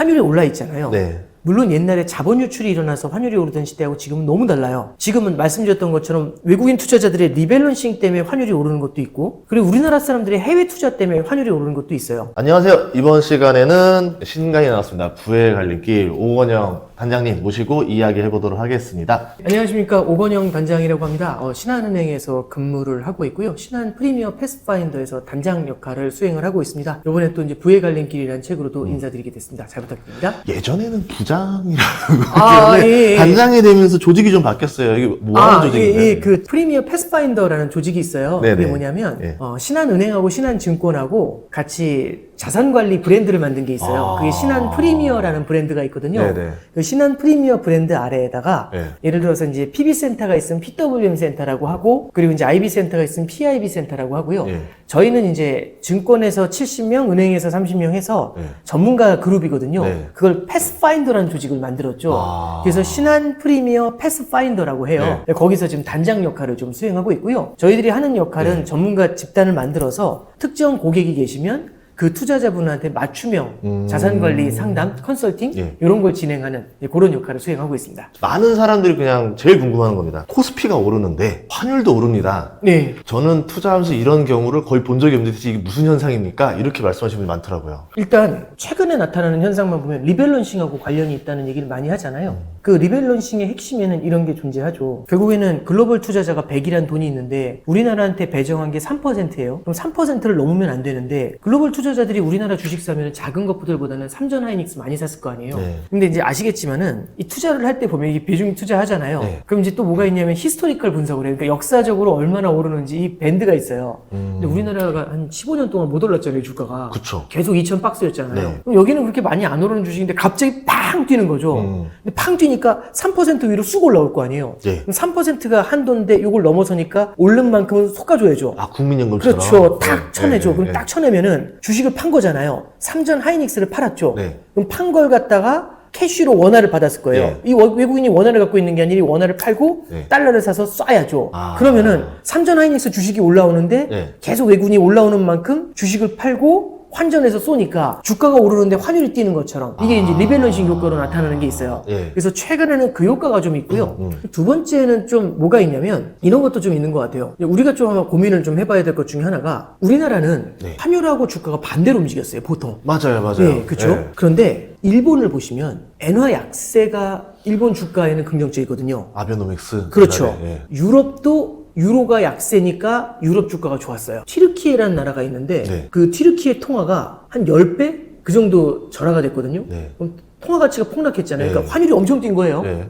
환율이 올라 있잖아요. 네. 물론 옛날에 자본 유출이 일어나서 환율이 오르던 시대하고 지금은 너무 달라요. 지금은 말씀드렸던 것처럼 외국인 투자자들의 리밸런싱 때문에 환율이 오르는 것도 있고, 그리고 우리나라 사람들의 해외 투자 때문에 환율이 오르는 것도 있어요. 안녕하세요. 이번 시간에는 신강이 나왔습니다. 부의 갈림길 오건영 단장님 모시고 이야기 해보도록 하겠습니다. 안녕하십니까, 오건영 단장이라고 합니다. 신한은행에서 근무를 하고 있고요. 신한 프리미어 패스파인더에서 단장 역할을 수행을 하고 있습니다. 이번에 또 이제 부의 갈림길이라는 책으로도 인사드리게 됐습니다. 잘 부탁드립니다. 예전에는 부장이라고 예. 단장이 되면서 조직이 좀 바뀌었어요. 이게 뭐 하는 조직인가요? 예. 그 프리미어 패스파인더라는 조직이 있어요. 네네. 그게 뭐냐면 예. 신한은행하고 신한증권하고 같이 자산관리 브랜드를 만든 게 있어요. 그게 신한 프리미어라는 브랜드가 있거든요. 네네. 그 신한 프리미어 브랜드 아래에다가 네. 예를 들어서 이제 PB센터가 있으면 PWM 센터라고 하고, 그리고 이제 IB센터가 있으면 PIB 센터라고 하고요. 예. 저희는 이제 증권에서 70명, 은행에서 30명 해서 네. 전문가 그룹이거든요. 네. 그걸 패스파인더라는 조직을 만들었죠. 아. 그래서 신한 프리미어 패스파인더라고 해요. 거기서 지금 단장 역할을 좀 수행하고 있고요. 저희들이 하는 역할은 전문가 집단을 만들어서 특정 고객이 계시면 그 투자자분한테 맞춤형 자산관리 상담, 컨설팅 예. 이런 걸 진행하는 그런 역할을 수행하고 있습니다. 많은 사람들이 그냥 제일 궁금한 겁니다. 코스피가 오르는데 환율도 오릅니다. 네. 저는 투자하면서 이런 경우를 거의 본 적이 없는데 이게 무슨 현상입니까? 이렇게 말씀하시는 분이 많더라고요. 일단 최근에 나타나는 현상만 보면 리밸런싱하고 관련이 있다는 얘기를 많이 하잖아요. 그 리밸런싱의 핵심에는 이런 게 존재하죠. 결국에는 글로벌 투자자가 100이란 돈이 있는데 우리나라한테 배정한 게 3%예요. 그럼 3%를 넘으면 안 되는데 글로벌 투자자들이 우리나라 주식 사면 작은 것들보다는 삼전 하이닉스 많이 샀을 거 아니에요. 네. 근데 이제 아시겠지만은 이 투자를 할 때 보면 이게 비중이 투자하잖아요. 네. 그럼 이제 또 뭐가 있냐면 히스토리컬 분석을 해요. 그러니까 역사적으로 얼마나 오르는지 이 밴드가 있어요. 근데 우리나라가 한 15년 동안 못 올랐잖아요, 주가가. 그쵸. 계속 2,000박스였잖아요. 네. 그럼 여기는 그렇게 많이 안 오르는 주식인데 갑자기 팡 뛰는 거죠. 근데 팡 뛰니까 3% 위로 쑥 올라올 거 아니에요. 네. 그럼 3%가 한도인데 이걸 넘어서니까 오른 만큼은 솎아줘야죠. 아, 국민연금처럼. 그렇죠. 탁 쳐내죠. 네. 그럼 딱 쳐내면은 주식을 판 거잖아요. 삼전 하이닉스를 팔았죠. 네. 그럼 판 걸 갖다가 캐시로 원화를 받았을 거예요. 네. 이 외국인이 원화를 갖고 있는 게 아니라 이 원화를 팔고 네. 달러를 사서 쏴야죠. 아. 그러면은 삼전 하이닉스 주식이 올라오는데 네. 계속 외국인이 올라오는 만큼 주식을 팔고 환전해서 쏘니까 주가가 오르는데 환율이 뛰는 것처럼 이게 이제 리밸런싱 효과로 나타나는 게 있어요. 예. 그래서 최근에는 그 효과가 좀 있고요. 두 번째는 좀 뭐가 있냐면 이런 것도 좀 있는 것 같아요. 우리가 좀 한번 고민을 좀 해봐야 될 것 중에 하나가 우리나라는 네. 환율하고 주가가 반대로 움직였어요, 보통. 맞아요. 네, 그렇죠. 그런데 일본을 보시면 엔화 약세가 일본 주가에는 긍정적이거든요. 아베노믹스. 그렇죠. 예. 유럽도 유로가 약세니까 유럽 주가가 좋았어요. 튀르키예라는 나라가 있는데 네. 그 튀르키예 통화가 한 10배? 그 정도 절하가 됐거든요. 네. 그럼 통화 가치가 폭락했잖아요. 네. 그러니까 환율이 엄청 뛴 거예요. 네.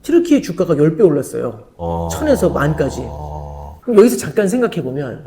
튀르키예 주가가 10배 올랐어요. 1000에서 10,000까지. 그럼 여기서 잠깐 생각해 보면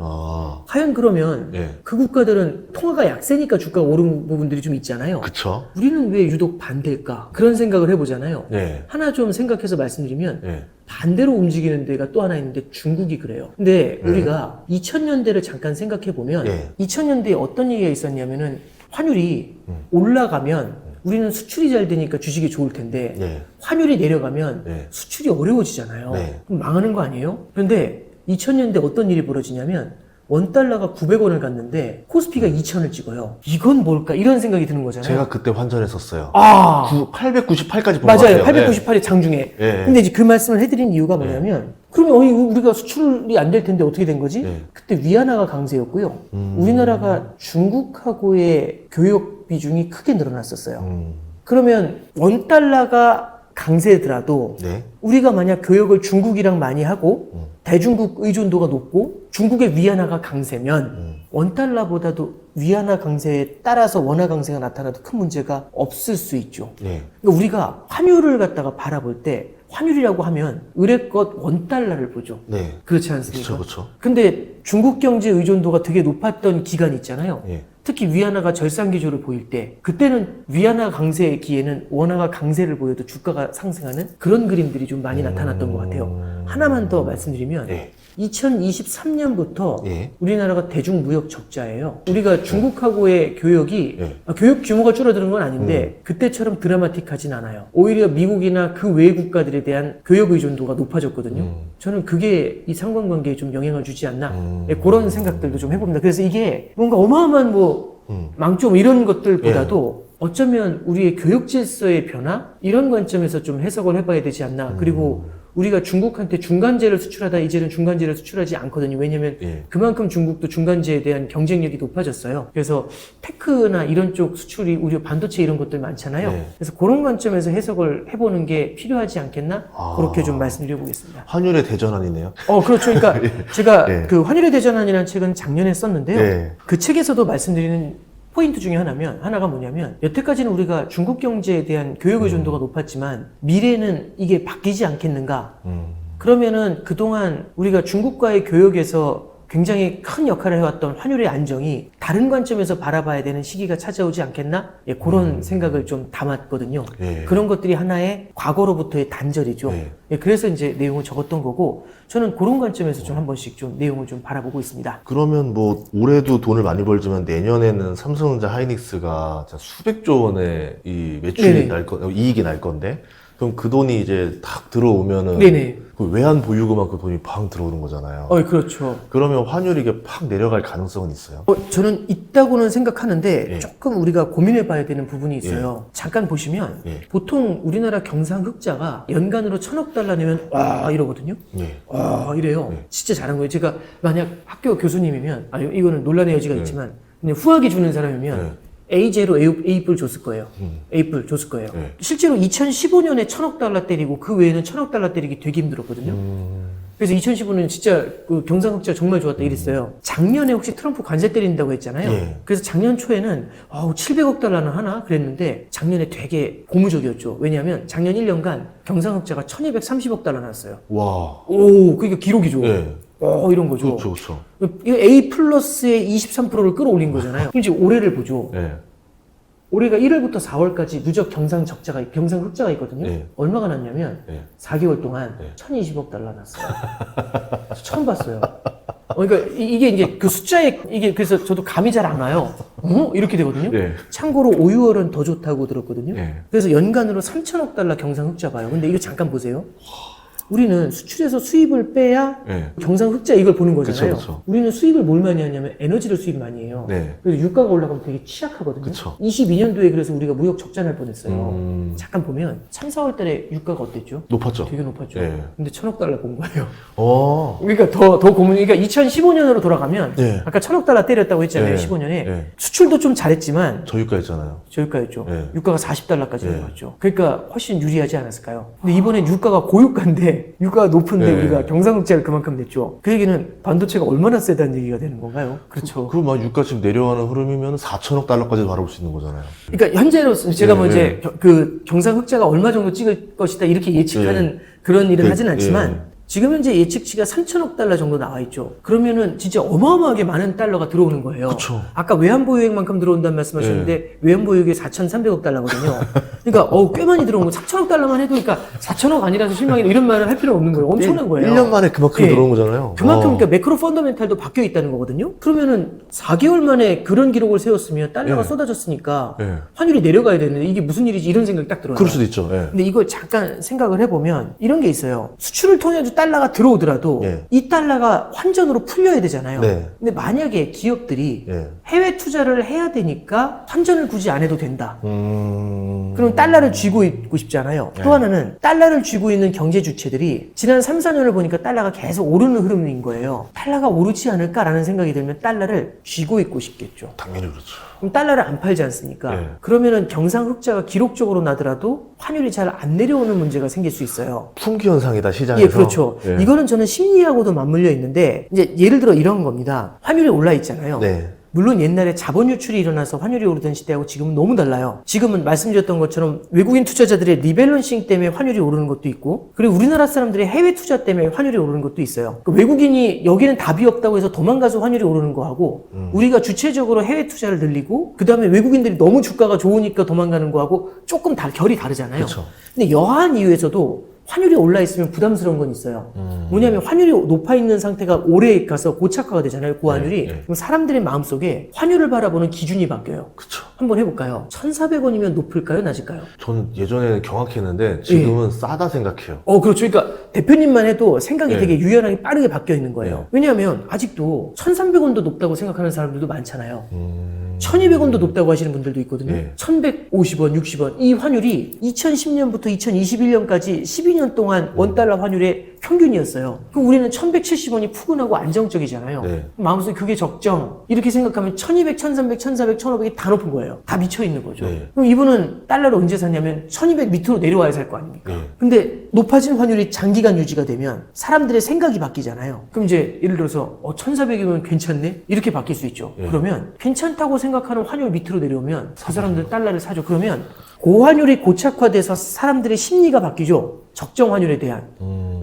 과연 그러면 예. 그 국가들은 통화가 약세니까 주가가 오른 부분들이 좀 있잖아요. 그쵸. 우리는 왜 유독 반대일까? 그런 생각을 해보잖아요. 예. 하나 좀 생각해서 말씀드리면 예. 반대로 움직이는 데가 또 하나 있는데 중국이 그래요. 근데 우리가 2000년대를 잠깐 생각해 보면 예. 2000년대에 어떤 얘기가 있었냐면은 환율이 올라가면 우리는 수출이 잘 되니까 주식이 좋을 텐데 예. 환율이 내려가면 예. 수출이 어려워지잖아요. 네. 그럼 망하는 거 아니에요? 그런데 2000년대 어떤 일이 벌어지냐면 원달러가 900원을 갔는데 코스피가 2000을 찍어요. 이건 뭘까? 이런 생각이 드는 거잖아요. 제가 그때 환전했었어요. 898까지 본 것 맞아요. 같아요. 898이 장중에. 예. 근데 이제 그 말씀을 해드린 이유가 뭐냐면, 그러면 우리가 수출이 안 될 텐데 어떻게 된 거지? 예. 그때 위안화가 강세였고요. 우리나라가 중국하고의 교역 비중이 크게 늘어났었어요. 그러면 원달러가 강세더라도 네. 우리가 만약 교역을 중국이랑 많이 하고 대중국 의존도가 높고 중국의 위안화가 강세면 원달러보다도 위안화 강세에 따라서 원화 강세가 나타나도 큰 문제가 없을 수 있죠. 네. 그러니까 우리가 환율을 갖다가 바라볼 때 환율이라고 하면 의뢰껏 원달러를 보죠. 네. 그렇지 않습니까? 그렇죠. 근데 중국 경제 의존도가 되게 높았던 기간이 있잖아요. 예. 특히 위안화가 절상 기조를 보일 때 그때는 위안화 강세기에는 원화가 강세를 보여도 주가가 상승하는 그런 그림들이 좀 많이 나타났던 것 같아요. 하나만 더 말씀드리면 예. 2023년부터 예. 우리나라가 대중무역 적자예요. 우리가 중국하고의 교역이 예. 교역 규모가 줄어드는 건 아닌데 그때처럼 드라마틱하진 않아요. 오히려 미국이나 그 외 국가들에 대한 교역 의존도가 높아졌거든요. 저는 그게 이 상관관계에 좀 영향을 주지 않나 예, 그런 생각들도 좀 해봅니다. 그래서 이게 뭔가 어마어마한 뭐 망점 이런 것들보다도 어쩌면 우리의 교육 질서의 변화? 이런 관점에서 좀 해석을 해봐야 되지 않나. 그리고 우리가 중국한테 중간재를 수출하다 이제는 중간재를 수출하지 않거든요. 왜냐면 예. 그만큼 중국도 중간재에 대한 경쟁력이 높아졌어요. 그래서 테크나 이런 쪽 수출이 우리 반도체 이런 것들 많잖아요. 네. 그래서 그런 관점에서 해석을 해보는 게 필요하지 않겠나? 아. 그렇게 좀 말씀드려보겠습니다. 환율의 대전환이네요. 그렇죠. 그러니까 제가 예. 그 환율의 대전환이라는 책은 작년에 썼는데요. 예. 그 책에서도 말씀드리는 포인트 중에 하나가 뭐냐면 여태까지는 우리가 중국 경제에 대한 교육 의존도가 높았지만 미래는 이게 바뀌지 않겠는가? 그러면은 그동안 우리가 중국과의 교역에서 굉장히 큰 역할을 해왔던 환율의 안정이 다른 관점에서 바라봐야 되는 시기가 찾아오지 않겠나? 예, 그런 생각을 좀 담았거든요. 예. 그런 것들이 하나의 과거로부터의 단절이죠. 예. 예, 그래서 이제 내용을 적었던 거고 저는 그런 관점에서 좀 한 번씩 좀 내용을 좀 바라보고 있습니다. 그러면 뭐 올해도 돈을 많이 벌지만 내년에는 삼성전자 하이닉스가 진짜 수백조 원의 이 매출이 네네. 이익이 날 건데 그럼 그 돈이 이제 탁 들어오면은 네네. 그 외환 보유고만 그 돈이 팡 들어오는 거잖아요. 그렇죠. 그러면 환율이 이게 팍 내려갈 가능성은 있어요? 저는 있다고는 생각하는데 예. 조금 우리가 고민해 봐야 되는 부분이 있어요. 잠깐 보시면 예. 보통 우리나라 경상 흑자가 연간으로 1,000억 달러 내면 와 이러거든요. 예. 와 이래요. 예. 진짜 잘한 거예요. 제가 만약 학교 교수님이면 이거는 논란의 여지가 있지만 그냥 후하게 주는 사람이면 A제로 A뿔 줬을 거예요. A뿔 줬을 거예요. 네. 실제로 2015년에 1,000억 달러 때리고 그 외에는 1,000억 달러 때리기 되게 힘들었거든요. 그래서 2015년 진짜 그 경상흑자 정말 좋았다 이랬어요. 작년에 혹시 트럼프 관세 때린다고 했잖아요. 예. 그래서 작년 초에는 700억 달러는 하나 그랬는데 작년에 되게 고무적이었죠. 왜냐하면 작년 1년간 경상흑자가 1,230억 달러 났어요. 와. 그러니까 기록이죠. 예. 이런 거죠. 그렇죠, 그렇죠. 이거 A 플러스의 23%를 끌어올린 거잖아요. 그럼 이제 올해를 보죠. 예. 올해가 1월부터 4월까지 누적 경상 흑자가 있거든요. 네. 얼마가 났냐면 네. 4개월 동안 네. 1,020억 달러 났어요. 처음 봤어요. 그러니까 이게 이제 그 숫자에 이게 그래서 저도 감이 잘 안 와요. 이렇게 되거든요. 네. 참고로 5, 6월은 더 좋다고 들었거든요. 네. 그래서 연간으로 3,000억 달러 경상 흑자 봐요. 근데 이거 잠깐 보세요. 우리는 수출해서 수입을 빼야 네. 경상 흑자 이걸 보는 거잖아요. 그쵸, 그쵸. 우리는 수입을 뭘 많이 하냐면 에너지를 수입 많이 해요. 네. 그래서 유가가 올라가면 되게 취약하거든요. 그쵸. 22년도에 그래서 우리가 무역 적자 날 뻔했어요. 잠깐 보면 3, 4월 달에 유가가 어땠죠? 높았죠. 되게 높았죠. 네. 근데 1,000억 달러 본 거예요. 어. 그러니까 그러니까 2015년으로 돌아가면 네. 아까 1,000억 달러 때렸다고 했잖아요. 네. 15년에 네. 수출도 좀 잘했지만 저유가였잖아요. 저유가였죠. 네. 유가가 40달러까지 네. 올라갔죠. 그러니까 훨씬 유리하지 않았을까요? 근데 이번엔 유가가 고유가인데 유가가 높은데 네. 우리가 경상흑자를 그만큼 냈죠. 그 얘기는 반도체가 얼마나 세다는 얘기가 되는 건가요? 그렇죠. 그럼 막 유가 지금 내려가는 흐름이면 4천억 달러까지 바라볼 수 있는 거잖아요. 그러니까 현재로서 제가 뭐 네, 이제 그 경상흑자가 얼마 정도 찍을 것이다 이렇게 예측하는 그런 일은 네, 하진 않지만 지금 현재 예측치가 3,000억 달러 정도 나와 있죠. 그러면은 진짜 어마어마하게 많은 달러가 들어오는 거예요. 그쵸. 아까 외환보유액만큼 들어온다는 말씀하셨는데 외환보유액이 4,300억 달러거든요. 그러니까 꽤 많이 들어온 거 4,000억 달러만 해도 그러니까 4,000억 아니라서 실망이다 이런 말을 할 필요는 없는 거예요. 엄청난 거예요. 1년 만에 그만큼 예. 들어온 거잖아요. 그만큼 와. 그러니까 매크로 펀더멘탈도 바뀌어 있다는 거거든요. 그러면은 4개월 만에 그런 기록을 세웠으면 달러가 예. 쏟아졌으니까 예. 환율이 내려가야 되는데 이게 무슨 일이지 이런 생각이 딱 들어요. 그럴 수도 있죠. 예. 근데 이거 잠깐 생각을 해보면 이런 게 있어요. 수출을 통해서 달러가 들어오더라도 예. 이 달러가 환전으로 풀려야 되잖아요. 네. 근데 만약에 기업들이 예. 해외 투자를 해야 되니까 환전을 굳이 안 해도 된다. 음. 그럼 달러를 쥐고 있고 싶잖아요. 또 하나는 달러를 쥐고 있는 경제 주체들이 지난 3, 4년을 보니까 달러가 계속 오르는 흐름인 거예요. 달러가 오르지 않을까라는 생각이 들면 달러를 쥐고 있고 싶겠죠. 당연히 그렇죠. 그럼 달러를 안 팔지 않습니까? 네. 그러면은 경상흑자가 기록적으로 나더라도 환율이 잘 안 내려오는 문제가 생길 수 있어요. 품귀 현상이다 시장에서. 예, 그렇죠. 예. 이거는 저는 심리하고도 맞물려 있는데 이제 예를 들어 이런 겁니다. 환율이 올라 있잖아요. 네. 물론 옛날에 자본 유출이 일어나서 환율이 오르던 시대하고 지금은 너무 달라요. 지금은 말씀드렸던 것처럼 외국인 투자자들의 리밸런싱 때문에 환율이 오르는 것도 있고 그리고 우리나라 사람들의 해외 투자 때문에 환율이 오르는 것도 있어요. 그 외국인이 여기는 답이 없다고 해서 도망가서 환율이 오르는 거하고 우리가 주체적으로 해외 투자를 늘리고 그 다음에 외국인들이 너무 주가가 좋으니까 도망가는 거하고 조금 결이 다르잖아요. 그렇죠. 근데 여하한 이유에서도 환율이 올라 있으면 부담스러운 건 있어요. 뭐냐면 환율이 높아 있는 상태가 오래 가서 고착화가 되잖아요. 고환율이. 네, 네. 그럼 사람들의 마음속에 환율을 바라보는 기준이 바뀌어요. 그쵸. 한번 해볼까요? 1,400원이면 높을까요? 낮을까요? 저는 예전에는 경악했는데 지금은 예. 싸다 생각해요. 그렇죠. 그러니까 대표님만 해도 생각이 네. 되게 유연하게 빠르게 바뀌어 있는 거예요. 네. 왜냐하면 아직도 1,300원도 높다고 생각하는 사람들도 많잖아요. 1200원도 높다고 하시는 분들도 있거든요. 네. 1150원, 60원. 이 환율이 2010년부터 2021년까지 12년 동안 원달러 환율의 평균이었어요. 그럼 우리는 1170원이 푸근하고 안정적이잖아요. 네. 마음속에 그게 적정. 이렇게 생각하면 1200, 1300, 1400, 1500이 다 높은 거예요. 다 미쳐 있는 거죠. 네. 그럼 이분은 달러를 언제 샀냐면 1200 밑으로 내려와야 살 거 아닙니까? 네. 근데 높아진 환율이 장기간 유지가 되면 사람들의 생각이 바뀌잖아요. 그럼 이제 예를 들어서 1400이면 괜찮네? 이렇게 바뀔 수 있죠. 네. 그러면 괜찮다고 생각하는 환율 밑으로 내려오면 그 사람들 달러를 사죠. 그러면 고환율이 고착화돼서 사람들의 심리가 바뀌죠. 적정 환율에 대한.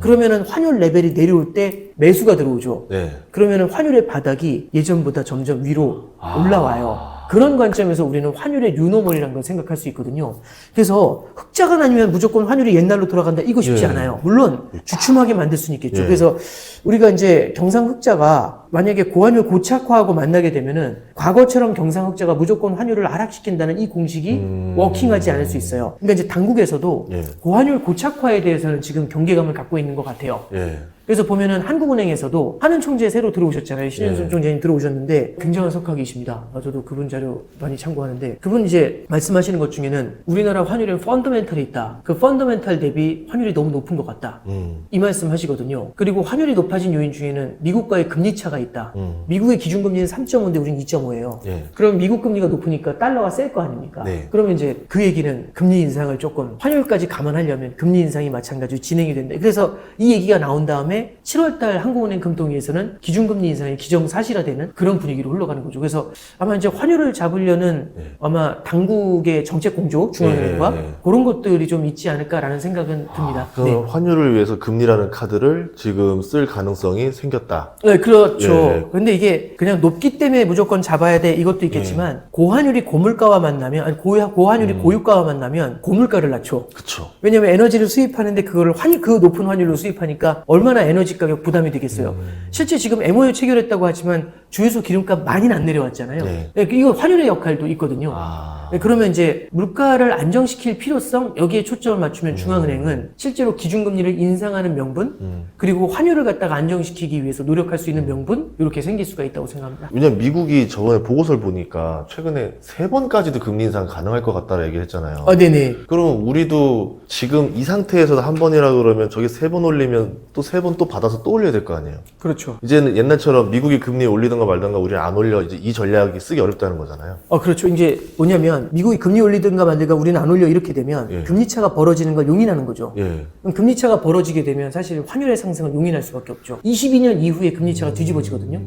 그러면은 환율 레벨이 내려올 때 매수가 들어오죠. 네. 그러면은 환율의 바닥이 예전보다 점점 위로 올라와요. 그런 관점에서 우리는 환율의 뉴노멀이라는 걸 생각할 수 있거든요. 그래서 흑자가 나면 무조건 환율이 옛날로 돌아간다. 이거 쉽지 예. 않아요. 물론 주춤하게 만들 수는 있겠죠. 예. 그래서 우리가 이제 경상흑자가 만약에 고환율 고착화하고 만나게 되면은 과거처럼 경상흑자가 무조건 환율을 하락시킨다는 이 공식이 워킹하지 않을 수 있어요. 그러니까 이제 당국에서도 예. 고환율 고착화에 대해서는 지금 경계감을 갖고 있는 것 같아요. 예. 그래서 보면은 한국은행에서도 한은 총재 새로 들어오셨잖아요. 신현순 예. 총재님 들어오셨는데 굉장한 석학이십니다. 저도 그분 자료 많이 참고하는데 그분 이제 말씀하시는 것 중에는 우리나라 환율에 펀더멘털이 있다. 그 펀더멘털 대비 환율이 너무 높은 것 같다. 이 말씀 하시거든요. 그리고 환율이 높아진 요인 중에는 미국과의 금리 차가 있다. 미국의 기준금리는 3.5인데 우리는 2.5예요. 예. 그럼 미국 금리가 높으니까 달러가 셀 거 아닙니까? 네. 그러면 이제 그 얘기는 금리 인상을 조금 환율까지 감안하려면 금리 인상이 마찬가지로 진행이 된다. 그래서 이 얘기가 나온 다음에 7월달 한국은행 금통위에서는 기준금리 인상이 기정사실화되는 그런 분위기로 흘러가는 거죠. 그래서 아마 이제 환율을 잡으려는 네. 아마 당국의 정책 공조 중앙은행과 네. 그런 것들이 좀 있지 않을까라는 생각은 듭니다. 그럼 환율을 위해서 금리라는 카드를 지금 쓸 가능성이 생겼다. 네, 그렇죠. 예. 근데 이게 그냥 높기 때문에 무조건 잡아야 돼 이것도 있겠지만 고환율이 고물가와 만나면 아니 고환율이 고유가와 만나면 고물가를 낮춰. 그쵸. 왜냐면 에너지를 수입하는데 그걸 그 높은 환율로 수입하니까 얼마나 에너지 가격 부담이 되겠어요. 실제 지금 MOU 체결했다고 하지만 주유소 기름값 많이는 안 내려왔잖아요. 네. 네, 이거 환율의 역할도 있거든요. 아. 네, 그러면 이제 물가를 안정시킬 필요성 여기에 초점을 맞추면 중앙은행은 실제로 기준금리를 인상하는 명분 그리고 환율을 갖다가 안정시키기 위해서 노력할 수 있는 명분 이렇게 생길 수가 있다고 생각합니다. 왜냐면 미국이 저번에 보고서를 보니까 최근에 3번까지도 금리 인상 가능할 것 같다는 얘기를 했잖아요. 네네. 그럼 우리도 지금 이 상태에서 한 번이라고 그러면 저기 3번 올리면 또 3번 또 받아서 또 올려야 될 거 아니에요. 그렇죠. 이제는 옛날처럼 미국이 금리 올리든가 말든가 우리는 안 올려. 이제 이 전략이 쓰기 어렵다는 거잖아요. 그렇죠. 이제 뭐냐면 미국이 금리 올리든가 말든가 우리는 안 올려 이렇게 되면 예. 금리 차가 벌어지는 걸 용인하는 거죠. 예. 그럼 금리 차가 벌어지게 되면 사실 환율의 상승을 용인할 수밖에 없죠. 22년 이후에 금리 차가 뒤집어지거든요.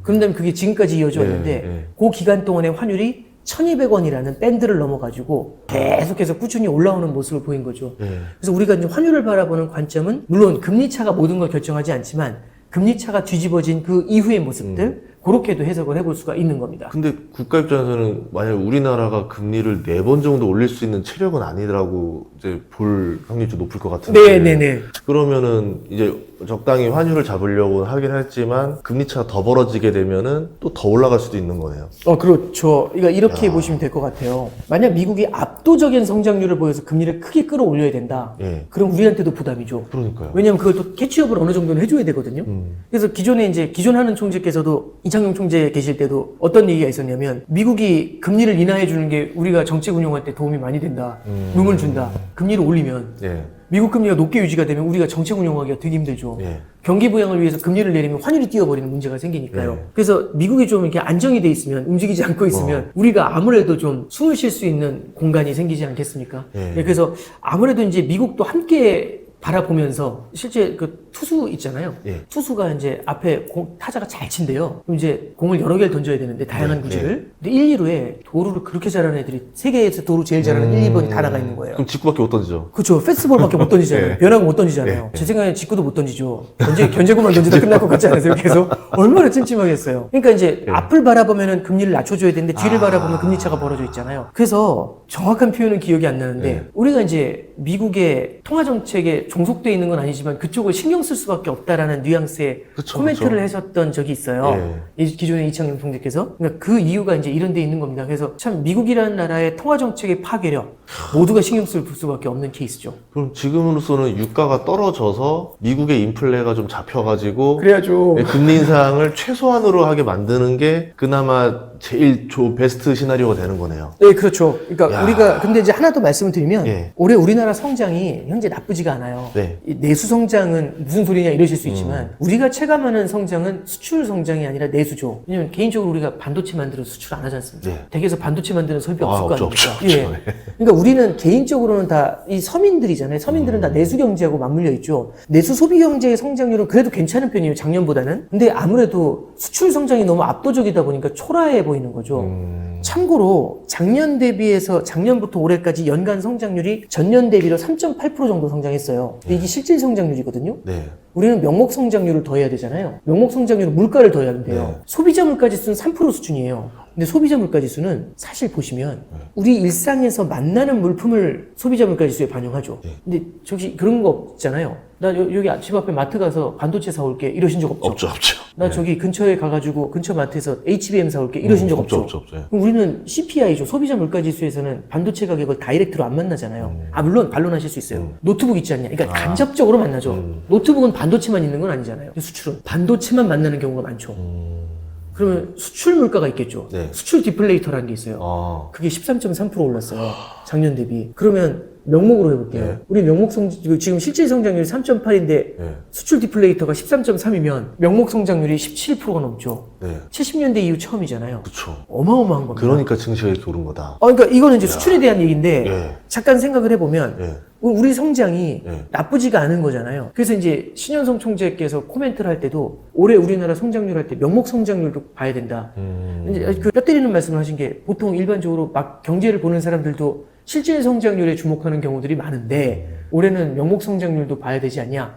그런다면 그게 지금까지 이어져 왔는데 예. 그 기간 동안에 환율이 1200원이라는 밴드를 넘어가지고 계속해서 꾸준히 올라오는 모습을 보인 거죠. 예. 그래서 우리가 이제 환율을 바라보는 관점은 물론 금리 차가 모든 걸 결정하지 않지만 금리 차가 뒤집어진 그 이후의 모습들 그렇게도 해석을 해볼 수가 있는 겁니다. 근데 국가 입장에서는 만약 우리나라가 금리를 4번 정도 올릴 수 있는 체력은 아니라고 이제 볼 확률이 좀 높을 것 같은데. 네네네. 그러면은 이제 적당히 환율을 잡으려고 하긴 했지만 금리 차가 더 벌어지게 되면은 또 더 올라갈 수도 있는 거네요. 그렇죠. 그러니까 이렇게 보시면 될 것 같아요. 만약 미국이 압도적인 성장률을 보여서 금리를 크게 끌어올려야 된다. 예. 그럼 우리한테도 부담이죠. 그러니까요. 왜냐면 그것도 캐치업을 어느 정도는 해줘야 되거든요. 그래서 기존 하는 총재께서도 이창용 총재 계실 때도 어떤 얘기가 있었냐면 미국이 금리를 인하해 주는 게 우리가 정책 운용할 때 도움이 많이 된다. 룸을 준다. 금리를 올리면 예. 미국 금리가 높게 유지가 되면 우리가 정책 운용하기가 되게 힘들죠. 예. 경기 부양을 위해서 금리를 내리면 환율이 뛰어버리는 문제가 생기니까요. 네. 그래서 미국이 좀 이렇게 안정이 돼 있으면 움직이지 않고 있으면 우리가 아무래도 좀 숨을 쉴 수 있는 공간이 생기지 않겠습니까? 네. 네, 그래서 아무래도 이제 미국도 함께 바라보면서 실제 그 투수 있잖아요. 예. 투수가 이제 앞에 타자가 잘 친대요. 그럼 이제 공을 여러 개를 던져야 되는데 다양한 네, 구질을. 근데 1, 2루에 도루를 그렇게 잘하는 애들이 세계에서 도루 제일 잘하는 1, 2번이 다 나가 있는 거예요. 그럼 직구밖에 못 던지죠. 그렇죠. 패스트볼밖에 못 던지잖아요. 네. 변화구 못 던지잖아요. 제 생각에 직구도 못 던지죠. 견제구만 던지다 끝날 것 같지 않으세요? 계속 얼마나 찜찜하겠어요. 그러니까 이제 앞을 바라보면은 금리를 낮춰줘야 되는데 뒤를 바라보면 금리 차가 벌어져 있잖아요. 그래서 정확한 표현은 기억이 안 나는데 우리가 이제 미국의 통화 정책의 종속돼 있는 건 아니지만 그쪽을 신경 쓸 수밖에 없다라는 뉘앙스의 그쵸, 코멘트를 그쵸. 하셨던 적이 있어요. 기존의 이창용 총재께서. 그러니까 그 이유가 이제 이런 데 있는 겁니다. 그래서 참 미국이라는 나라의 통화 정책의 파괴력 모두가 신경 쓸 수밖에 없는 케이스죠. 그럼 지금으로서는 유가가 떨어져서 미국의 인플레가 좀 잡혀가지고 그래야죠. 금리 인상을 최소한으로 하게 만드는 게 그나마 제일 베스트 시나리오가 되는 거네요. 네, 그렇죠. 그러니까 야. 우리가 근데 이제 하나 더 말씀을 드리면 예. 올해 우리나라 성장이 현재 나쁘지가 않아요. 네. 이 내수 성장은 무슨 소리냐 이러실 수 있지만 우리가 체감하는 성장은 수출 성장이 아니라 내수죠. 왜냐면 개인적으로 우리가 반도체 만들어서 수출 안 하지 않습니까? 네. 댁에서 반도체 만드는 설비 없을 거 없죠, 아닙니까? 없죠. 예. 그러니까 우리는 개인적으로는 다 이 서민들이잖아요. 서민들은 다 내수 경제하고 맞물려 있죠. 내수 소비 경제의 성장률은 그래도 괜찮은 편이에요. 작년보다는. 근데 아무래도 수출 성장이 너무 압도적이다 보니까 초라해 보이는 거죠. 참고로 작년 대비해서 작년부터 올해까지 연간 성장률이 전년 대비로 3.8% 정도 성장했어요. 근데 이게 실질 성장률이거든요. 네. 우리는 명목 성장률을 더해야 되잖아요. 명목 성장률은 물가를 더해야 된대요. 네. 소비자 물가 지수는 3% 수준이에요. 근데 소비자 물가 지수는 사실 보시면 우리 일상에서 만나는 물품을 소비자 물가 지수에 반영하죠. 네. 근데 혹시 그런 거 없잖아요. 나 여기 집 앞에 마트 가서 반도체 사올게 이러신 적 없죠? 없죠. 나 저기 근처에 가가지고 근처 마트에서 HBM 사올게 이러신 적 없죠? 없죠. 그럼 우리는 CPI죠. 소비자 물가 지수에서는 반도체 가격을 다이렉트로 안 만나잖아요. 아 물론 반론하실 수 있어요. 노트북 있지 않냐? 그러니까 간접적으로 만나죠. 노트북은 반도체만 있는 건 아니잖아요. 수출은 반도체만 만나는 경우가 많죠. 그러면 수출 물가가 있겠죠. 네. 수출 디플레이터라는 게 있어요. 아. 그게 13.3% 올랐어요. 작년 대비. 그러면 명목으로 해볼게요. 네. 우리 명목 지금 실질 성장률이 3.8인데 네. 수출 디플레이터가 13.3이면 명목 성장률이 17%가 넘죠. 네. 70년대 이후 처음이잖아요. 그쵸. 어마어마한 겁니다. 그러니까 증시가 이렇게 오른 거다. 그러니까 이거는 이제 수출에 대한 얘기인데 예. 잠깐 생각을 해보면 예. 우리 성장이 예. 나쁘지가 않은 거잖아요. 그래서 이제 신현성 총재께서 코멘트를 할 때도 올해 우리나라 성장률 할 때 명목 성장률도 봐야 된다. 이제 그 뼈 때리는 말씀을 하신 게 보통 일반적으로 막 경제를 보는 사람들도 실질 성장률에 주목하는 경우들이 많은데 올해는 명목 성장률도 봐야 되지 않냐?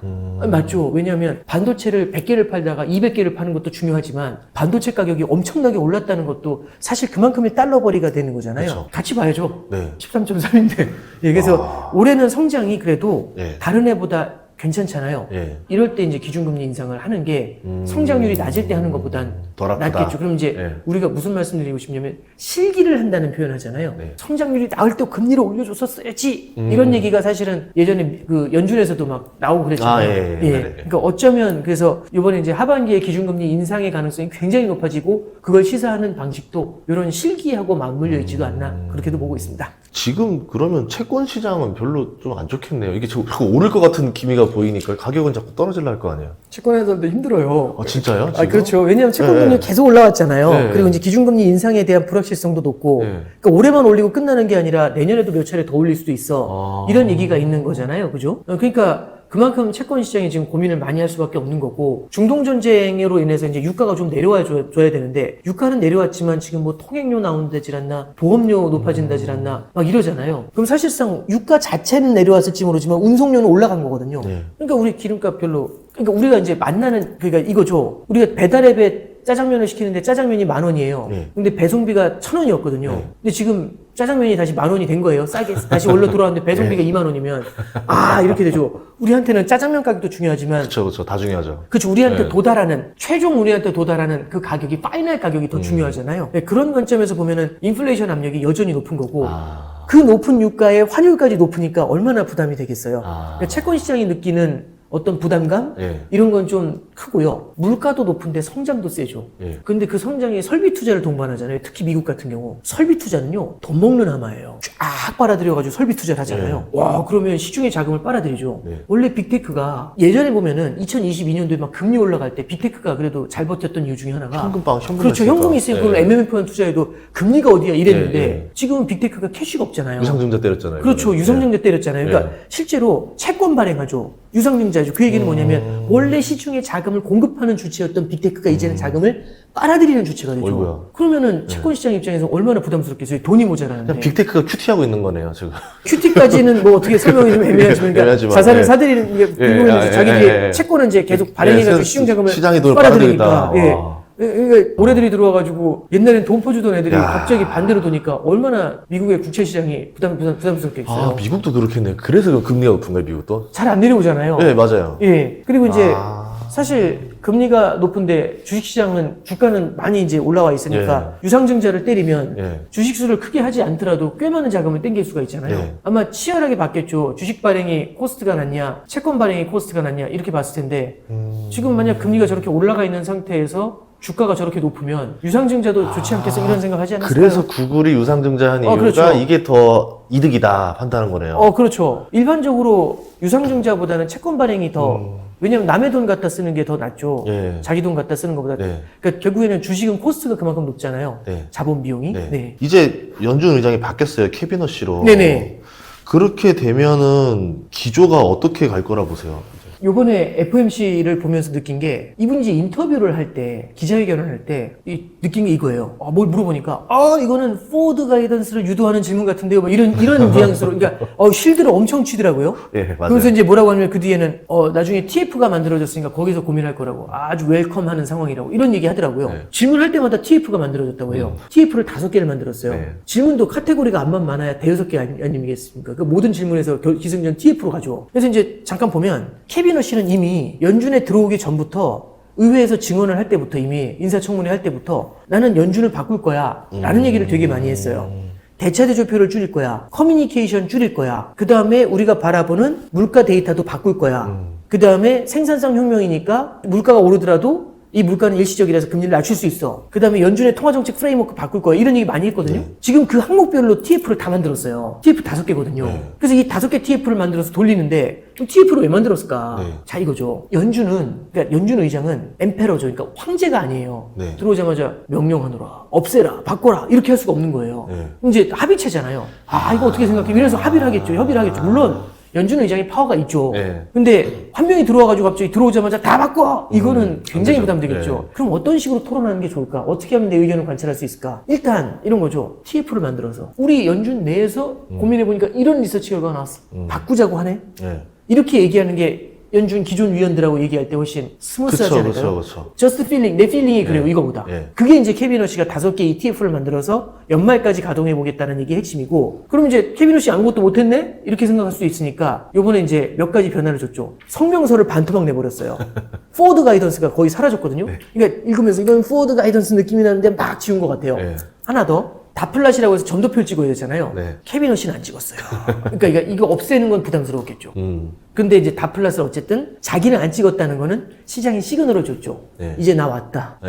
맞죠. 왜냐하면 반도체를 100개를 팔다가 200개를 파는 것도 중요하지만 반도체 가격이 엄청나게 올랐다는 것도 사실 그만큼의 달러벌이가 되는 거잖아요. 그쵸. 같이 봐야죠. 네. 13.3인데. 예, 그래서 올해는 성장이 그래도 예. 다른 해보다 괜찮잖아요. 예. 이럴 때 이제 기준금리 인상을 하는 게 성장률이 낮을 때 하는 것보단 덜 아프다. 낫겠죠. 그럼 이제 예. 우리가 무슨 말씀드리고 싶냐면 실기를 한다는 표현 하잖아요. 네. 성장률이 나을 때 금리를 올려줬었어야지. 이런 얘기가 사실은 예전에 그 연준에서도 막 나오고 그랬잖아요. 아, 예, 예. 그러니까 어쩌면 그래서 이번에 이제 하반기에 기준금리 인상의 가능성이 굉장히 높아지고 그걸 시사하는 방식도 이런 실기하고 맞물려 있지도 않나 그렇게도 보고 있습니다. 지금 그러면 채권 시장은 별로 좀 안 좋겠네요. 이게 자꾸 오를 것 같은 기미가 보이니까 가격은 자꾸 떨어질라 할 거 아니에요. 채권 회사도 힘들어요. 아, 진짜요? 지금? 그렇죠. 왜냐하면 채권금리 네. 계속 올라왔잖아요. 네. 그리고 이제 기준금리 인상에 대한 불확실성도 높고, 네. 그러니까 올해만 올리고 끝나는 게 아니라 내년에도 몇 차례 더 올릴 수도 있어. 아. 이런 얘기가 있는 거잖아요. 그죠? 그러니까 그만큼 채권 시장이 지금 고민을 많이 할 수밖에 없는 거고, 중동 전쟁으로 인해서 이제 유가가 좀 내려와 줘야 되는데, 유가는 내려왔지만 지금 뭐 통행료 나온다질 않나, 보험료 높아진다질 않나, 막 이러잖아요. 그럼 사실상 유가 자체는 내려왔을지 모르지만 운송료는 올라간 거거든요. 네. 그러니까 우리 기름값 별로, 그러니까 우리가 이제 만나는, 그러니까 이거죠. 우리가 배달앱에 짜장면을 시키는데 짜장면이 10,000원이에요. 네. 근데 배송비가 1,000원이었거든요. 네. 근데 지금 짜장면이 다시 10,000원이 된 거예요. 싸게 다시 올라 돌아왔는데 배송비가 20,000원이면 아 이렇게 되죠. 우리한테는 짜장면 가격도 중요하지만 그렇죠. 다 중요하죠. 그렇죠. 우리한테 네. 도달하는 최종 우리한테 도달하는 그 가격이 파이널 가격이 더 중요하잖아요. 네, 그런 관점에서 보면은 인플레이션 압력이 여전히 높은 거고 아. 그 높은 유가에 환율까지 높으니까 얼마나 부담이 되겠어요. 아. 그러니까 채권 시장이 느끼는 어떤 부담감 예. 이런 건 좀 크고요. 물가도 높은데 성장도 세죠. 예. 근데 그 성장이 설비 투자를 동반하잖아요. 특히 미국 같은 경우 설비 투자는요 돈 먹는 하마예요. 쫙 빨아들여가지고 설비 투자를 하잖아요. 와 그러면 시중의 자금을 빨아들이죠. 네. 원래 빅테크가 예전에 보면은 2022년도에 막 금리 올라갈 때 빅테크가 그래도 잘 버텼던 이유 중에 하나가 현금 그렇죠. 현금이 있으니까 그걸 MMF만 투자해도 금리가 어디야 이랬는데 예, 예. 지금은 빅테크가 캐시가 없잖아요. 유상증자 때렸잖아요. 그렇죠. 이번에. 유상증자 때렸잖아요. 그러니까 예. 실제로 채권 발행하죠. 유상증자죠. 그 얘기는 뭐냐면 원래 시중에 자금을 공급하는 주체였던 빅테크가 이제는 자금을 빨아들이는 주체가 되죠. 어이구야. 그러면은 채권 시장 입장에서 얼마나 부담스럽겠어요. 돈이 모자라는데. 그냥 빅테크가 큐티하고 있는 거네요, 지금. 큐티까지는 뭐 어떻게 설명이 좀 애매하지만 그러니까 애매하지만, 자산을 예. 사들이는 게 예, 불문이죠. 자기들이 예. 채권은 이제 계속 발행해가지고 시중 자금을 시장이 돈을 빨아들이니까. 빨아들이겠다. 예. 와. 그러니까 모래들이 들어와가지고 옛날엔 돈 퍼주던 애들이 야. 갑자기 반대로 도니까 얼마나 미국의 국채 시장이 부담스럽겠어요. 아, 미국도 그렇겠네. 그래서 그 금리가 높은가요, 미국도? 잘 안 내려오잖아요. 네, 맞아요. 예. 그리고 이제 아. 사실 금리가 높은데 주식시장은 주가는 많이 이제 올라와 있으니까 유상증자를 때리면 예. 주식수를 크게 하지 않더라도 꽤 많은 자금을 땡길 수가 있잖아요. 예. 아마 치열하게 봤겠죠. 주식 발행이 코스트가 낮냐, 채권 발행이 코스트가 낮냐 이렇게 봤을 텐데 지금 만약 금리가 저렇게 올라가 있는 상태에서 주가가 저렇게 높으면 유상증자도 좋지 않겠어 이런 생각하지 않았을까요? 그래서 구글이 유상증자한 이유가 그렇죠. 이게 더 이득이다 판단하는 거네요. 그렇죠. 일반적으로 유상증자보다는 채권 발행이 더 왜냐면 남의 돈 갖다 쓰는 게 더 낫죠. 예. 자기 돈 갖다 쓰는 것보다. 네. 그러니까 결국에는 주식은 코스트가 그만큼 높잖아요. 네. 자본 비용이. 네. 네. 이제 연준 의장이 바뀌었어요. 캐비넛 씨로. 네네. 그렇게 되면은 기조가 어떻게 갈 거라 보세요? 요번에 FOMC를 보면서 느낀 게 이분이 이제 인터뷰를 할 때 기자회견을 할 때 느낀 게 이거예요. 뭘 물어보니까 이거는 포워드 가이던스를 유도하는 질문 같은데요. 뭐 이런 뉘앙스로 그러니까 쉴드를 엄청 치더라고요. 예, 맞아요. 그래서 이제 뭐라고 하냐면 그 뒤에는 나중에 TF가 만들어졌으니까 거기서 고민할 거라고 아주 웰컴하는 상황이라고 이런 얘기 하더라고요. 네. 질문할 때마다 TF가 만들어졌다고 해요. TF를 5개를 만들었어요. 네. 질문도 카테고리가 안만 많아야 대여섯 개 아니겠습니까? 그 모든 질문에서 기승전 TF로 가죠. 그래서 이제 잠깐 보면 캐비넛 씨는 이미 연준에 들어오기 전부터 의회에서 증언을 할 때부터 이미 인사청문회 할 때부터 나는 연준을 바꿀 거야 라는 얘기를 되게 많이 했어요. 대차대조표를 줄일 거야. 커뮤니케이션 줄일 거야. 그 다음에 우리가 바라보는 물가 데이터도 바꿀 거야. 그 다음에 생산성 혁명이니까 물가가 오르더라도 이 물가는 일시적이라서 금리를 낮출 수 있어. 그 다음에 연준의 통화정책 프레임워크 바꿀 거야. 이런 얘기 많이 했거든요. 지금 그 항목별로 TF를 다 만들었어요. TF 5개거든요. 그래서 이 5개 TF를 만들어서 돌리는데 그럼 TF를 왜 만들었을까? 자, 이거죠. 그러니까 연준 의장은 엠페러죠. 그러니까 황제가 아니에요. 네. 들어오자마자 명령하노라, 없애라, 바꿔라 이렇게 할 수가 없는 거예요. 이제 합의체잖아요. 이거 어떻게 생각해? 이래서 합의를 하겠죠. 협의를 하겠죠. 물론 연준 의장의 파워가 있죠. 근데 한 명이 들어와가지고 갑자기 들어오자마자 다 바꿔! 이거는 굉장히 부담되겠죠. 그럼 어떤 식으로 토론하는 게 좋을까? 어떻게 하면 내 의견을 관찰할 수 있을까? 일단 이런 거죠. TF를 만들어서 우리 연준 내에서 고민해보니까 이런 리서치 결과가 나왔어. 바꾸자고 하네? 이렇게 얘기하는 게 연준 기존 위원들하고 얘기할 때 훨씬 스무스하지 않을까요? 그렇죠. Just feeling, 내 feeling이 그래요, 이거보다. 그게 이제 캐비넛이가 5개 ETF를 만들어서 연말까지 가동해보겠다는 얘기의 핵심이고, 그럼 이제 캐비넛이 아무것도 못했네? 이렇게 생각할 수도 있으니까, 요번에 이제 몇 가지 변화를 줬죠. 성명서를 반토막 내버렸어요. 포워드 가이던스가 거의 사라졌거든요? 그러니까 읽으면서 이건 포워드 가이던스 느낌이 나는데 막 지운 것 같아요. 하나 더. 다플랏이라고 해서 점도표를 찍어야 되잖아요. 캐비넛은 안 찍었어요. 그러니까 이거 없애는 건 부담스러웠겠죠. 근데 이제 다플랏을 어쨌든 자기는 안 찍었다는 거는 시장에 시그널을 줬죠. 이제 나 왔다.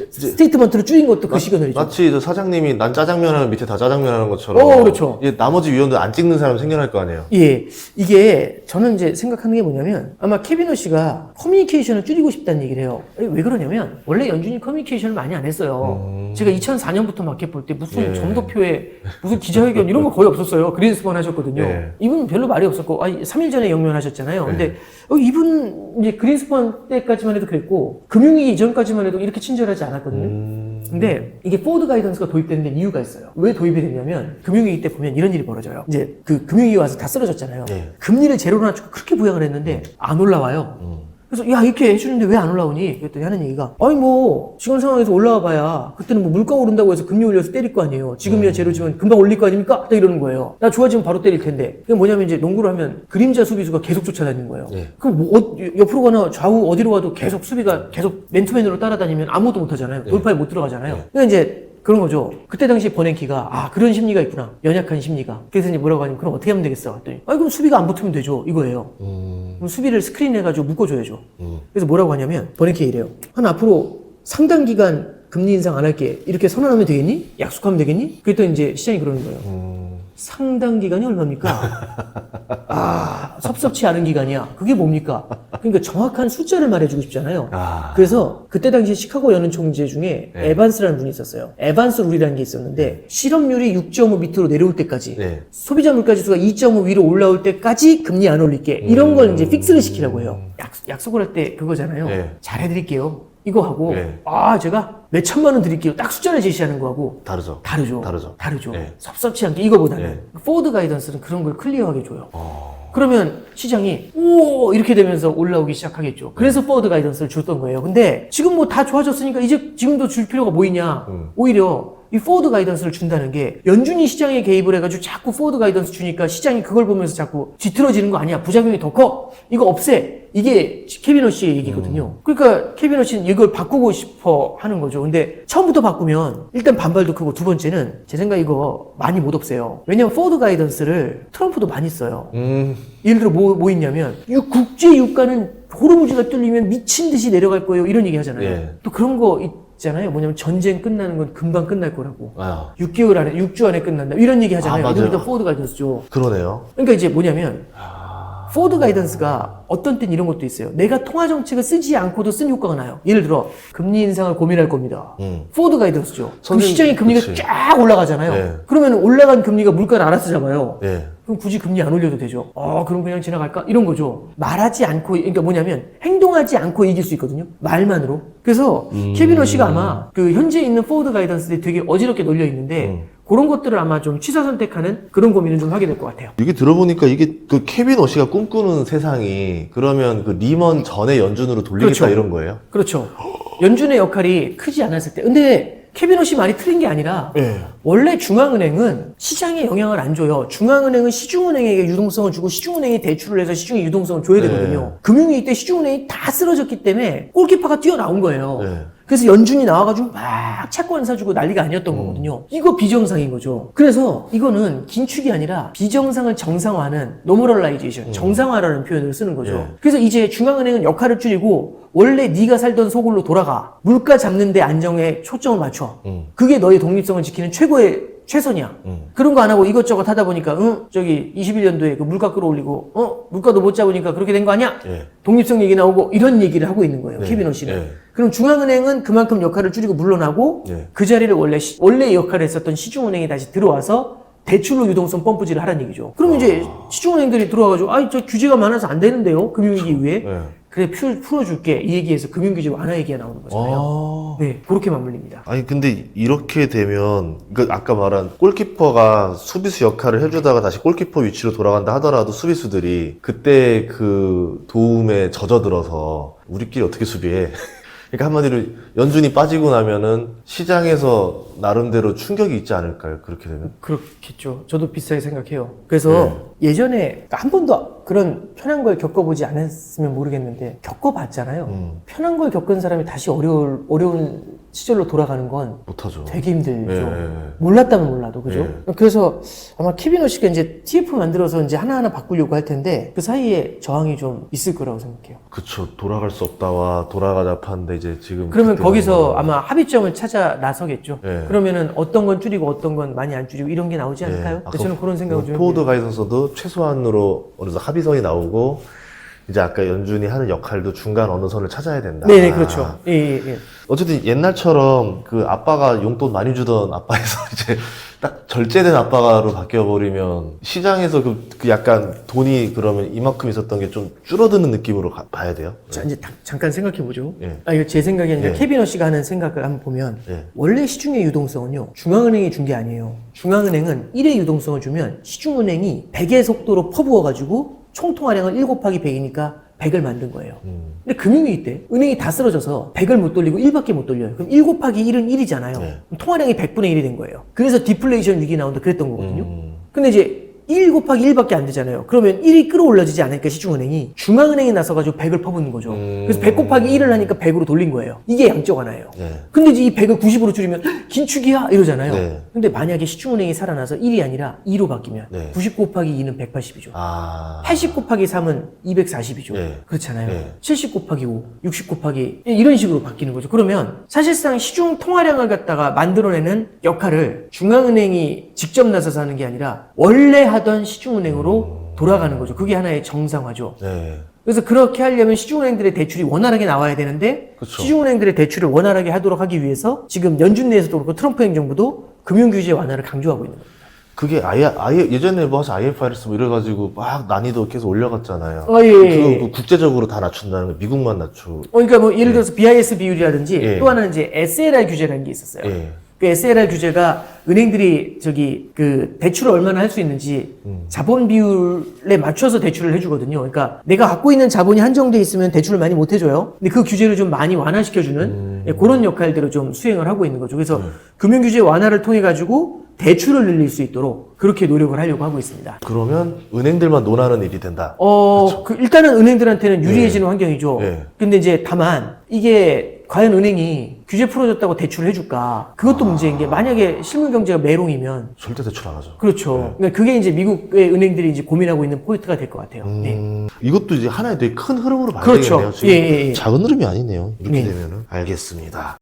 스테이트먼트를 줄인 것도 그 시그널이죠. 마치 저 사장님이 난 짜장면 하면 밑에 다 짜장면 하는 것처럼. 그렇죠. 이제 나머지 위원들 안 찍는 사람 생겨날 거 아니에요. 예. 이게 저는 이제 생각하는 게 뭐냐면 아마 캐비넛 씨가 커뮤니케이션을 줄이고 싶다는 얘기를 해요. 왜 그러냐면 원래 연준이 커뮤니케이션을 많이 안 했어요. 제가 2004년부터 마켓 볼 때 무슨 점도표에 무슨 기자회견 이런 거 거의 없었어요. 그린스펀 하셨거든요. 이분 별로 말이 없었고 3일 전에 영면하셨잖아요. 근데 이분 이제 그린스펀 때까지만 해도 그랬고 금융위기 이전까지만 해도 이렇게 친절하지 않았거든요. 근데 이게 포워드 가이던스가 도입되는 데 이유가 있어요. 왜 도입이 됐냐면 금융위기 때 보면 이런 일이 벌어져요. 이제 그 금융위기 와서 다 쓰러졌잖아요. 금리를 제로로 낮추고 그렇게 부양을 했는데 안 올라와요. 그래서 야 이렇게 해주는데 왜 안 올라오니? 그랬더니 하는 얘기가 지금 상황에서 올라와 봐야 그때는 뭐 물가 오른다고 해서 금리 올려서 때릴 거 아니에요. 지금이야 제로지만 금방 올릴 거 아닙니까? 딱 이러는 거예요. 나 좋아지면 바로 때릴 텐데. 그게 뭐냐면 이제 농구를 하면 그림자 수비수가 계속 쫓아다니는 거예요. 그럼 옆으로 가나 좌우 어디로 가도 계속 수비가 계속 맨투맨으로 따라다니면 아무것도 못 하잖아요. 돌파에 못 들어가잖아요. 그러니까 이제 그런 거죠. 그때 당시 버냉키가 그런 심리가 있구나. 연약한 심리가. 그래서 이제 뭐라고 하냐면 그럼 어떻게 하면 되겠어? 했더니 그럼 수비가 안 붙으면 되죠. 이거예요. 그럼 수비를 스크린해가지고 묶어줘야죠. 그래서 뭐라고 하냐면 버냉키가 이래요. 앞으로 상당 기간 금리 인상 안 할게. 이렇게 선언하면 되겠니? 약속하면 되겠니? 그랬더니 이제 시장이 그러는 거예요. 상당 기간이 얼마입니까? 섭섭치 않은 기간이야. 그게 뭡니까? 그러니까 정확한 숫자를 말해주고 싶잖아요. 그래서 그때 당시 시카고 연은 총재 중에 에반스라는 분이 있었어요. 에반스 룰이라는 게 있었는데 실업률이 6.5 밑으로 내려올 때까지 소비자 물가지수가 2.5 위로 올라올 때까지 금리 안 올릴게. 이런 걸 이제 픽스를 시키라고 해요. 약속을 할 때 그거잖아요. 잘해드릴게요. 이거 하고 네. 제가 몇 천만 원 드릴게요. 딱 숫자를 제시하는 거하고 다르죠. 다르죠. 네. 섭섭치 않게 이거보다는 네. 포워드 가이던스는 그런 걸 클리어하게 줘요. 그러면 시장이 오 이렇게 되면서 올라오기 시작하겠죠. 그래서 포워드 가이던스를 줬던 거예요. 근데 지금 뭐 다 좋아졌으니까 이제 지금도 줄 필요가 뭐 있냐. 오히려 이 포워드 가이던스를 준다는 게 연준이 시장에 개입을 해가지고 자꾸 포워드 가이던스 주니까 시장이 그걸 보면서 자꾸 뒤틀어지는 거 아니야. 부작용이 더 커. 이거 없애. 이게 케빈 허씨의 얘기거든요. 그러니까 케빈 허씨는 이걸 바꾸고 싶어 하는 거죠. 근데 처음부터 바꾸면 일단 반발도 크고 두 번째는 제 생각에 이거 많이 못 없애요. 왜냐면 포워드 가이던스를 트럼프도 많이 써요. 예를 들어 뭐 있냐면 국제 유가는 호르무즈가 뚫리면 미친 듯이 내려갈 거예요. 이런 얘기 하잖아요. 예. 또 그런 거 있잖아요. 뭐냐면 전쟁 끝나는 건 금방 끝날 거라고. 6주 안에 끝난다. 이런 얘기 하잖아요. 맞아요. 여기다 포워드 가이던스죠. 그러네요. 그러니까 이제 뭐냐면 포워드 가이던스가 어떤 땐 이런 것도 있어요. 내가 통화 정책을 쓰지 않고도 쓴 효과가 나요. 예를 들어 금리 인상을 고민할 겁니다. 포워드 가이던스죠. 그럼 시장의 금리가 그치. 쫙 올라가잖아요. 네. 그러면 올라간 금리가 물가를 알아서 잡아요. 네. 그럼 굳이 금리 안 올려도 되죠. 그럼 그냥 지나갈까? 이런 거죠. 말하지 않고, 그러니까 뭐냐면 행동하지 않고 이길 수 있거든요. 말만으로. 그래서 케빈 허씨가 아마 그 현재 있는 포워드 가이던스에 되게 어지럽게 놀려 있는데 그런 것들을 아마 좀 취사 선택하는 그런 고민을 좀 하게 될 것 같아요. 이게 들어보니까 이게 그 케빈 어시가 꿈꾸는 세상이 그러면 그 리먼 전의 연준으로 돌리겠다 그렇죠. 이런 거예요? 그렇죠. 연준의 역할이 크지 않았을 때. 근데 케빈 허씨 말이 틀린 게 아니라 원래 중앙은행은 시장에 영향을 안 줘요. 중앙은행은 시중은행에게 유동성을 주고 시중은행이 대출을 해서 시중에 유동성을 줘야 되거든요. 금융위기 때 시중은행이 다 쓰러졌기 때문에 골키퍼가 뛰어나온 거예요. 그래서 연준이 나와가지고 막 채권 사주고 난리가 아니었던 거거든요. 이거 비정상인 거죠. 그래서 이거는 긴축이 아니라 비정상을 정상화하는 노멀라이제이션, 정상화라는 표현을 쓰는 거죠. 그래서 이제 중앙은행은 역할을 줄이고 원래 네가 살던 소굴로 돌아가. 물가 잡는 데 안정에 초점을 맞춰. 그게 너의 독립성을 지키는 최선이야. 그런 거 안 하고 이것저것 하다 보니까, 21년도에 그 물가 끌어올리고, 물가도 못 잡으니까 그렇게 된 거 아니야? 독립성 얘기 나오고 이런 얘기를 하고 있는 거예요. 케빈 허씨는. 그럼 중앙은행은 그만큼 역할을 줄이고 물러나고 그 자리를 원래 역할을 했었던 시중은행이 다시 들어와서 대출로 유동성 펌프질을 하라는 얘기죠. 그럼 이제 시중은행들이 들어와가지고, 저 규제가 많아서 안 되는데요? 금융위기 이후에. 그래, 풀어줄게. 이 얘기에서 금융규제 완화 얘기가 나오는 거잖아요. 네, 그렇게 맞물립니다. 아니 근데 이렇게 되면 그러니까 아까 말한 골키퍼가 수비수 역할을 해주다가 다시 골키퍼 위치로 돌아간다 하더라도 수비수들이 그때 그 도움에 젖어들어서 우리끼리 어떻게 수비해? 그러니까 한마디로 연준이 빠지고 나면은 시장에서 나름대로 충격이 있지 않을까요? 그렇게 되면? 그렇겠죠. 저도 비슷하게 생각해요. 그래서 예전에 한 번도 그런 편한 걸 겪어보지 않았으면 모르겠는데 겪어봤잖아요. 편한 걸 겪은 사람이 다시 어려운 시절로 돌아가는 건 못하죠. 되게 힘들죠. 몰랐다면 몰라도, 그죠? 그래서 아마 케빈 허씨가 이제 TF 만들어서 이제 하나하나 바꾸려고 할 텐데 그 사이에 저항이 좀 있을 거라고 생각해요. 그쵸. 돌아갈 수 없다와 돌아가자 파는데 이제 지금. 그러면 거기서 아마 합의점을 찾아 나서겠죠. 네. 그러면은 어떤 건 줄이고 어떤 건 많이 안 줄이고 이런 게 나오지 않을까요? 아까 저는 그런 생각을 좀 포워드 해요. 가이던스도 최소한으로 어느 정도 합의선이 나오고 이제 아까 연준이 하는 역할도 중간 어느 선을 찾아야 된다. 네네, 그렇죠. 예. 어쨌든 옛날처럼 그 아빠가 용돈 많이 주던 아빠에서 이제 딱 절제된 아빠로 바뀌어버리면 시장에서 그 약간 돈이 그러면 이만큼 있었던 게 좀 줄어드는 느낌으로 봐야 돼요. 자, 이제 잠깐 생각해보죠. 예. 이거 제 생각이 아니라 예. 케빈 허씨가 하는 생각을 한번 보면 예. 원래 시중의 유동성은요, 중앙은행이 준 게 아니에요. 중앙은행은 1의 유동성을 주면 시중은행이 100의 속도로 퍼부어가지고 총통화량을 1 곱하기 100이니까 100을 만든 거예요. 근데 금융위기 때 은행이 다 쓰러져서 100을 못 돌리고 1밖에 못 돌려요. 그럼 1 곱하기 1은 1이잖아요. 그럼 통화량이 100분의 1이 된 거예요. 그래서 디플레이션 위기 나온다 그랬던 거거든요. 근데 이제 1 곱하기 1밖에 안 되잖아요. 그러면 1이 끌어올려지지 않으니까 시중은행이 중앙은행이 나서가지고 100을 퍼붓는 거죠. 그래서 100 곱하기 1을 하니까 100으로 돌린 거예요. 이게 양적 완화예요. 근데 이제 이 100을 90으로 줄이면 긴축이야 이러잖아요. 네. 근데 만약에 시중은행이 살아나서 1이 아니라 2로 바뀌면 네. 90 곱하기 2는 180이죠. 80 곱하기 3은 240이죠. 네. 그렇잖아요. 네. 70 곱하기 5, 60 곱하기 이런 식으로 바뀌는 거죠. 그러면 사실상 시중 통화량을 갖다가 만들어내는 역할을 중앙은행이 직접 나서서 하는 게 아니라 원래 하던 시중은행으로 돌아가는 거죠. 그게 하나의 정상화죠. 네. 그래서 그렇게 하려면 시중은행들의 대출이 원활하게 나와야 되는데 그쵸. 시중은행들의 대출을 원활하게 하도록 하기 위해서 지금 연준 내에서도 그렇고 트럼프 행정부도 금융규제 완화를 강조하고 있는 겁니다. 그게 아예 예전에 뭐 IFRS 뭐 이래가지고 막 난이도 계속 올려갔잖아요. 예, 예. 그거 국제적으로 다 낮춘다는 거, 미국만 낮추. 그러니까 뭐 예를 들어서 BIS 비율이라든지 예. 또 하나는 이제 SLR 규제라는 게 있었어요. 예. 그 SLR 규제가 은행들이 그 대출을 얼마나 할 수 있는지 자본 비율에 맞춰서 대출을 해주거든요. 그러니까 내가 갖고 있는 자본이 한정돼 있으면 대출을 많이 못 해줘요. 근데 그 규제를 좀 많이 완화시켜주는 예, 그런 역할들을 좀 수행을 하고 있는 거죠. 그래서 금융규제 완화를 통해 가지고 대출을 늘릴 수 있도록 그렇게 노력을 하려고 하고 있습니다. 그러면 은행들만 논하는 일이 된다. 일단은 은행들한테는 유리해지는 환경이죠. 예. 근데 이제 다만 이게 과연 은행이 규제 풀어줬다고 대출을 해줄까? 그것도 문제인 게 만약에 실물 경제가 메롱이면 절대 대출 안 하죠. 그렇죠. 그러니까 그게 이제 미국의 은행들이 이제 고민하고 있는 포인트가 될 것 같아요. 네. 이것도 이제 하나의 되게 큰 흐름으로 봐야 그렇죠. 되겠네요. 지금 예. 작은 흐름이 아니네요. 이렇게 네. 되면은 알겠습니다.